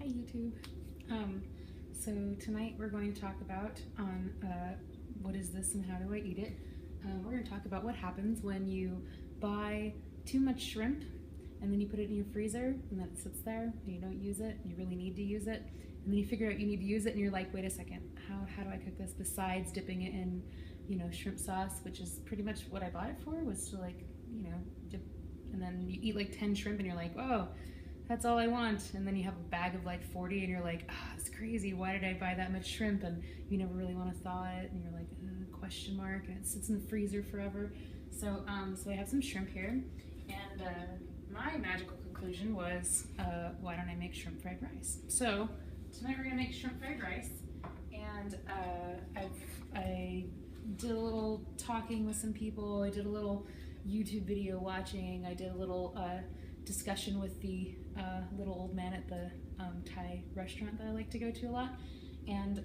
YouTube. So tonight we're going to talk about what is this and how do I eat it. We're going to talk about what happens when you buy too much shrimp and then you put it in your freezer and then it sits there and you don't use it and you really need to use it, and then you figure out you need to use it and you're like, wait a second, how do I cook this besides dipping it in, shrimp sauce, which is pretty much what I bought it for, was to dip, and then you eat like 10 shrimp and you're like, oh, that's all I want, and then you have a bag of like 40 and you're like, it's crazy, why did I buy that much shrimp? And you never really want to thaw it and you're like, question mark, and it sits in the freezer forever. So I have some shrimp here, and my magical conclusion was, why don't I make shrimp fried rice? So tonight we're gonna make shrimp fried rice, and I did a little talking with some people, I did a little YouTube video watching, I did a little discussion with the little old man at the Thai restaurant that I like to go to a lot, and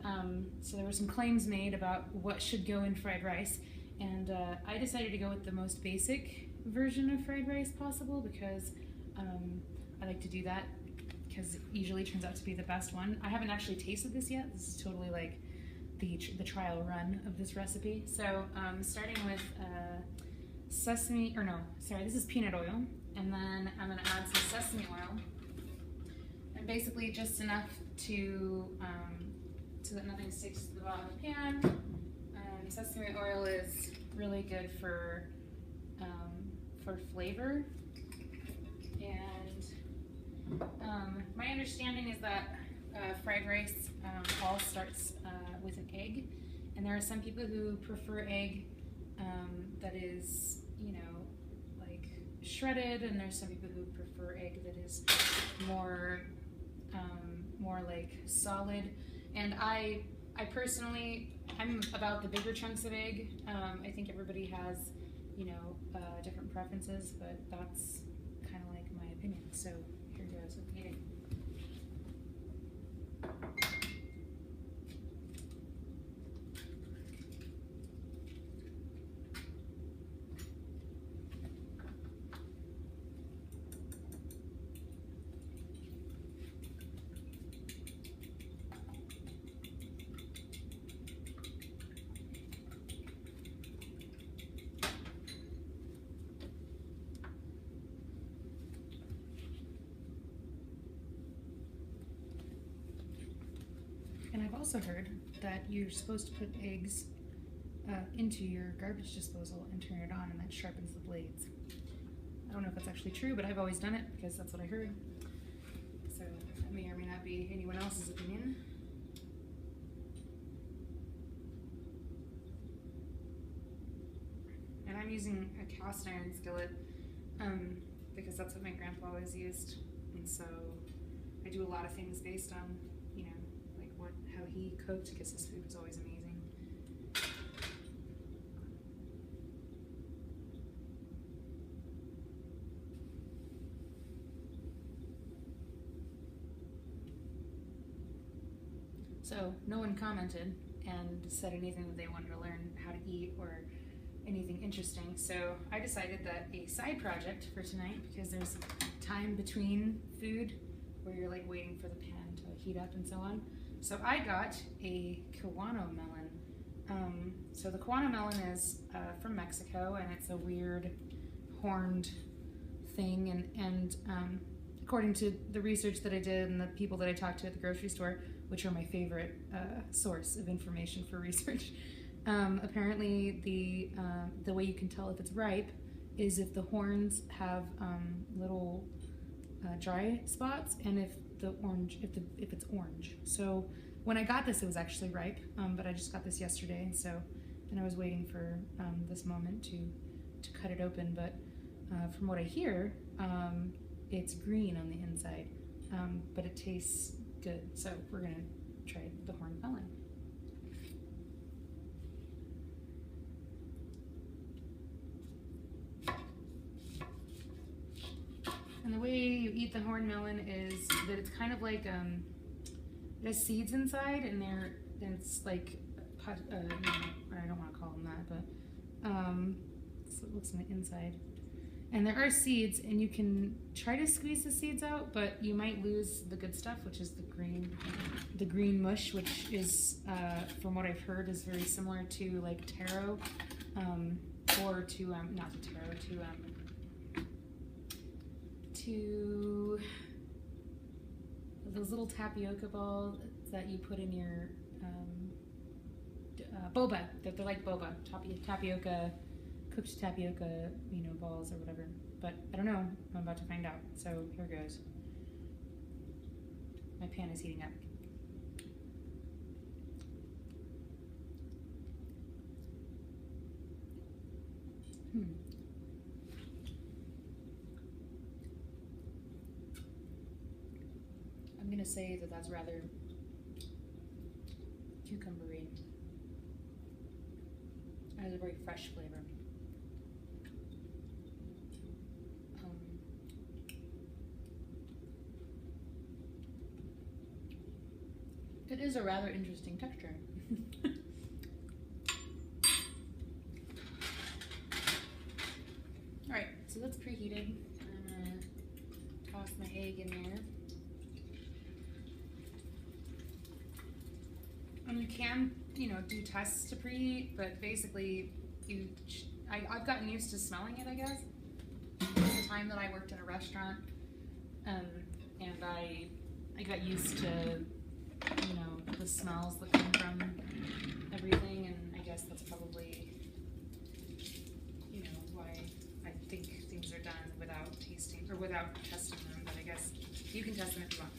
so there were some claims made about what should go in fried rice, and I decided to go with the most basic version of fried rice possible because I like to do that because it usually turns out to be the best one. I haven't actually tasted this yet. This is totally like the trial run of this recipe. So starting with this is peanut oil, and then I'm going to add some sesame oil, and basically just enough to so that nothing sticks to the bottom of the pan. Sesame oil is really good for flavor, and my understanding is that fried rice all starts with an egg, and there are some people who prefer egg that is like shredded, and there's some people who prefer egg that is more like solid. And I personally, I'm about the bigger chunks of egg. I think everybody has, different preferences, but that's kind of like my opinion. So here goes with the egg. And I've also heard that you're supposed to put eggs into your garbage disposal and turn it on, and that sharpens the blades. I don't know if that's actually true, but I've always done it because that's what I heard. So that may or may not be anyone else's opinion. And I'm using a cast iron skillet because that's what my grandpa always used, and so I do a lot of things based on how he cooked, because his food was always amazing. So no one commented and said anything that they wanted to learn how to eat or anything interesting, so I decided that a side project for tonight, because there's time between food where you're like waiting for the pan to heat up and so on. So I got a kiwano melon. So the kiwano melon is from Mexico, and it's a weird horned thing, and according to the research that I did and the people that I talked to at the grocery store, which are my favorite source of information for research, apparently the way you can tell if it's ripe is if the horns have little dry spots, and if it's orange. So when I got this, it was actually ripe, but I just got this yesterday, and I was waiting for this moment to cut it open. But from what I hear, it's green on the inside, but it tastes good. So we're gonna try the horned melon. And the way you eat the horned melon is that it's kind of like it has seeds inside, and it's like I don't want to call them that, but so it looks on the inside. And there are seeds, and you can try to squeeze the seeds out, but you might lose the good stuff, which is the green mush, which is, from what I've heard, is very similar to like taro, or to not to taro, to those little tapioca balls that you put in your boba. They're like boba, tapioca. Cooked tapioca, balls or whatever. But I don't know. I'm about to find out. So here goes. My pan is heating up. I'm gonna say that that's rather cucumbery. It has a very fresh flavor. It is a rather interesting texture. Alright, so that's preheated. I'm gonna toss my egg in there. And you can, do tests to preheat, but basically I've gotten used to smelling it, I guess. The time that I worked in a restaurant, and I got used to the smells that come from everything, and I guess that's probably, why I think things are done without tasting, or without testing them, but I guess you can test them if you want.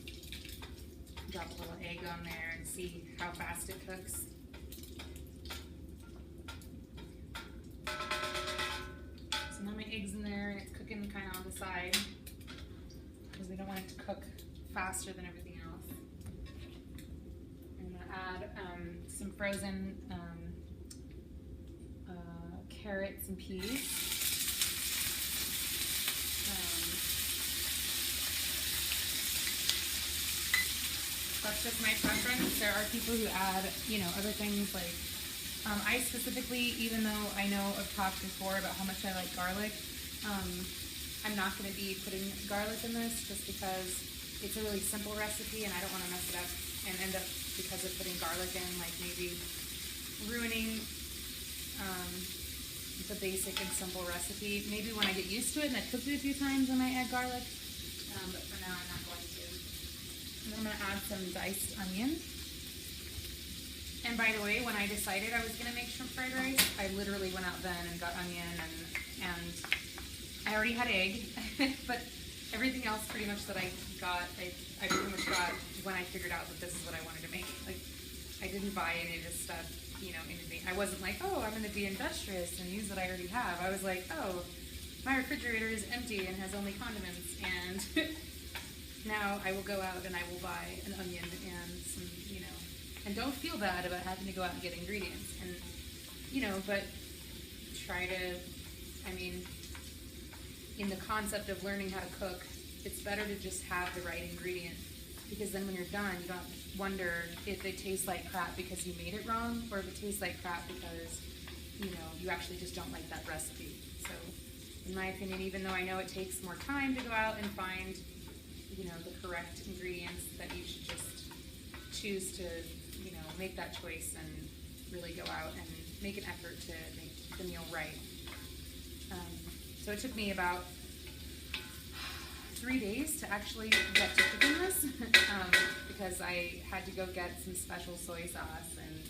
Drop a little egg on there and see how fast it cooks. So now my egg's in there, and it's cooking kind of on the side, because we don't want it to cook faster than everything else. Add some frozen carrots and peas. That's just my preference. There are people who add, other things like, I specifically, even though I know I've talked before about how much I like garlic, I'm not going to be putting garlic in this just because it's a really simple recipe and I don't want to mess it up and end up, because of putting garlic in, like maybe ruining the basic and simple recipe. Maybe when I get used to it and I've cooked it a few times I might add garlic, but for now I'm not going to. And then I'm going to add some diced onion. And by the way, when I decided I was going to make shrimp fried rice, I literally went out then and got onion, and I already had egg, but everything else pretty much that I got, I pretty much got when I figured out that this is what I wanted to make. Like, I didn't buy any of this stuff, I wasn't like, oh, I'm going to be industrious and use what I already have. I was like, oh, my refrigerator is empty and has only condiments, and now I will go out and I will buy an onion and some, and don't feel bad about having to go out and get ingredients. And, but try to, in the concept of learning how to cook, it's better to just have the right ingredient, because then when you're done, you don't wonder if it tastes like crap because you made it wrong, or if it tastes like crap because, you actually just don't like that recipe. So, in my opinion, even though I know it takes more time to go out and find, the correct ingredients, that you should just choose to, make that choice and really go out and make an effort to make the meal right. So it took me about 3 days to actually get to cooking this, because I had to go get some special soy sauce, and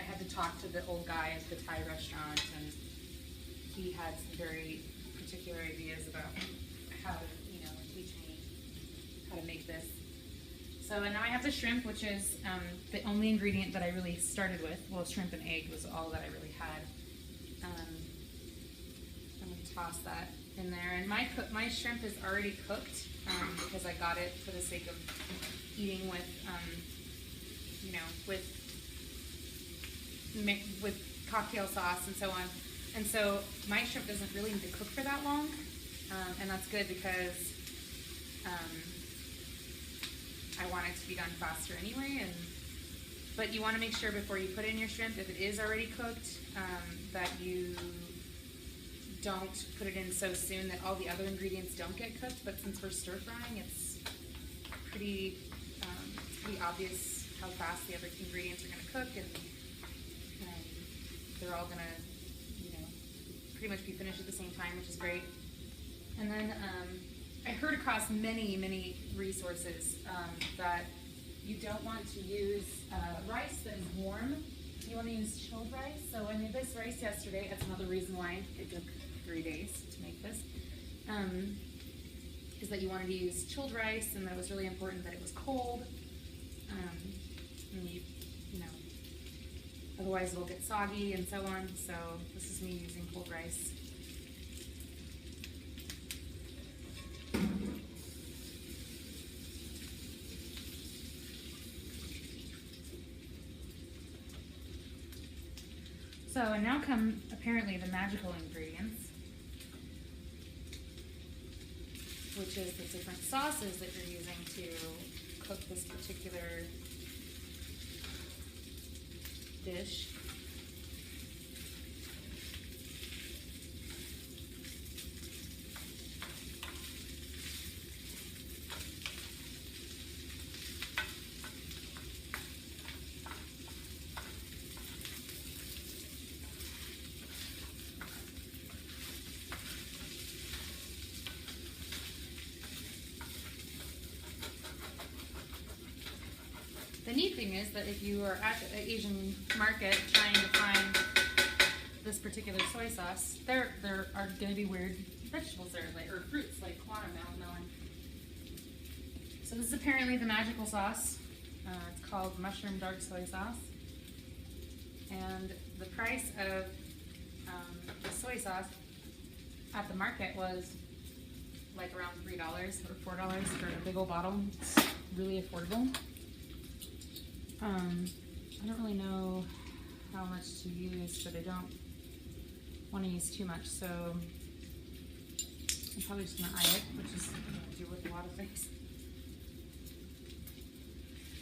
I had to talk to the old guy at the Thai restaurant, and he had some very particular ideas about how to, teach me how to make this. So now I have the shrimp, which is the only ingredient that I really started with. Well, shrimp and egg was all that I really had. I'm going to toss that in there. And my shrimp is already cooked, because I got it for the sake of eating with, with cocktail sauce and so on. And so my shrimp doesn't really need to cook for that long, and that's good because I want it to be done faster anyway. But you want to make sure before you put in your shrimp, if it is already cooked, that you don't put it in so soon that all the other ingredients don't get cooked, but since we're stir frying, it's pretty obvious how fast the other ingredients are going to cook, and they're all going to, pretty much be finished at the same time, which is great. And then I heard across many resources that you don't want to use rice that is warm. You want to use chilled rice. So I made this rice yesterday. That's another reason why it took 3 days to make this. Is that you wanted to use chilled rice, and that it was really important that it was cold. And otherwise it'll get soggy and so on. So this is me using cold rice. So, and now come apparently the magical ingredients, which is the different sauces that you're using to cook this particular dish. The neat thing is that if you are at the Asian market trying to find this particular soy sauce, there are going to be weird vegetables there, or fruits like kiwano melon. So this is apparently the magical sauce. It's called mushroom dark soy sauce. And the price of the soy sauce at the market was like around $3 or $4 for a big old bottle. It's really affordable. I don't really know how much to use, but I don't want to use too much, so I'm probably just going to eye it, which is what I do with a lot of things.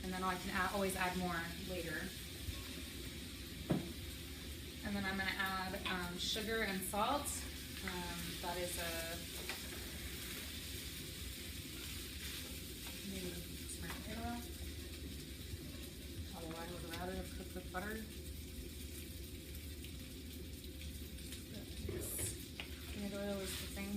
And then I can always add more later. And then I'm going to add sugar and salt. That is maybe some potato oil. Although I would rather have cooked with butter. This tomato oil is the thing.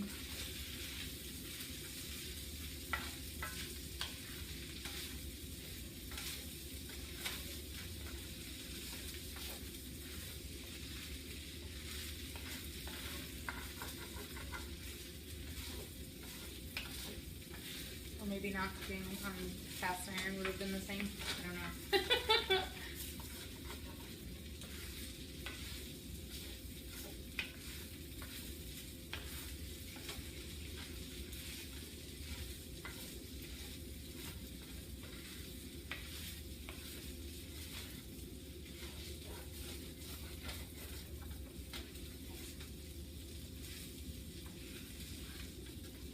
Or maybe not cooking on cast iron would have been the same. I don't know.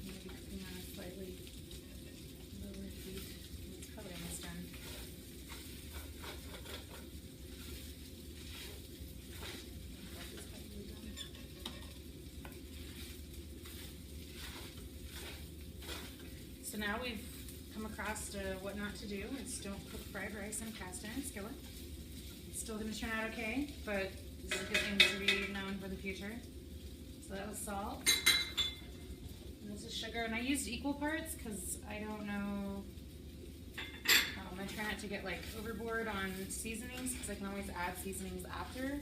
Maybe cooking on a slightly lower heat. It's probably almost done. So now we've come across what not to do. It's don't cook fried rice in a cast iron skillet. It's still going to turn out okay, but this is a good thing to be known for the future. So that was salt. And this is sugar, and I used equal parts because I don't know. I try not to get like overboard on seasonings because I can always add seasonings after.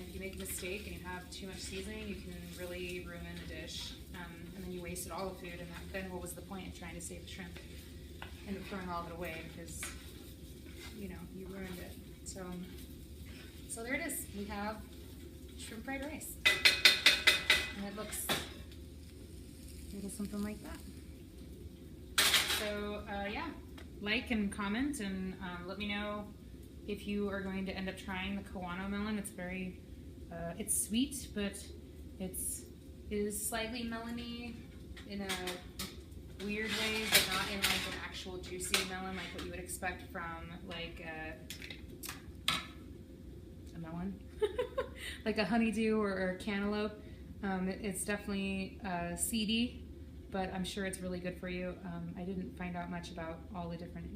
If you make a mistake and you have too much seasoning, you can really ruin a dish, and then you wasted all the food. And then what was the point of trying to save the shrimp? End up throwing all of it away because you ruined it. So there it is. We have shrimp fried rice, and it looks a little something like that. So yeah, like and comment, and let me know if you are going to end up trying the kiwano melon. It's very, it's sweet, but it is slightly melony in a weird way, but not in like an actual juicy melon like what you would expect from like a melon, like a honeydew or a cantaloupe. It's definitely seedy, but I'm sure it's really good for you. I didn't find out much about all the different,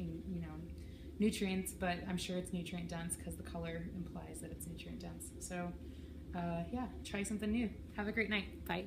nutrients, but I'm sure it's nutrient dense because the color implies that it's nutrient dense. So, yeah, try something new. Have a great night. Bye.